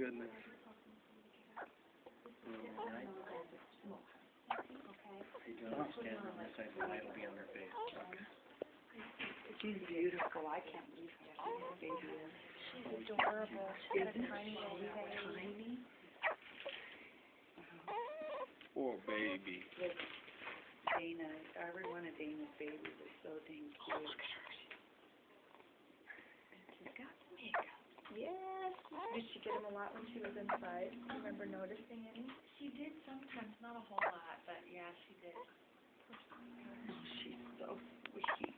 goodness. Alright. They don't understand on this side, the light will be on their face. Okay. She's beautiful. I can't believe how cute this baby is. She's adorable. She's got a tiny little face. Tiny. Poor baby. Dana, every one of Dana's babies is so dang cute. Look at her. She's got makeup. Yes. Did she get him a lot when she was inside? Do you remember noticing any? She did sometimes, not a whole lot, but yeah, she did. Oh, she's so sweet.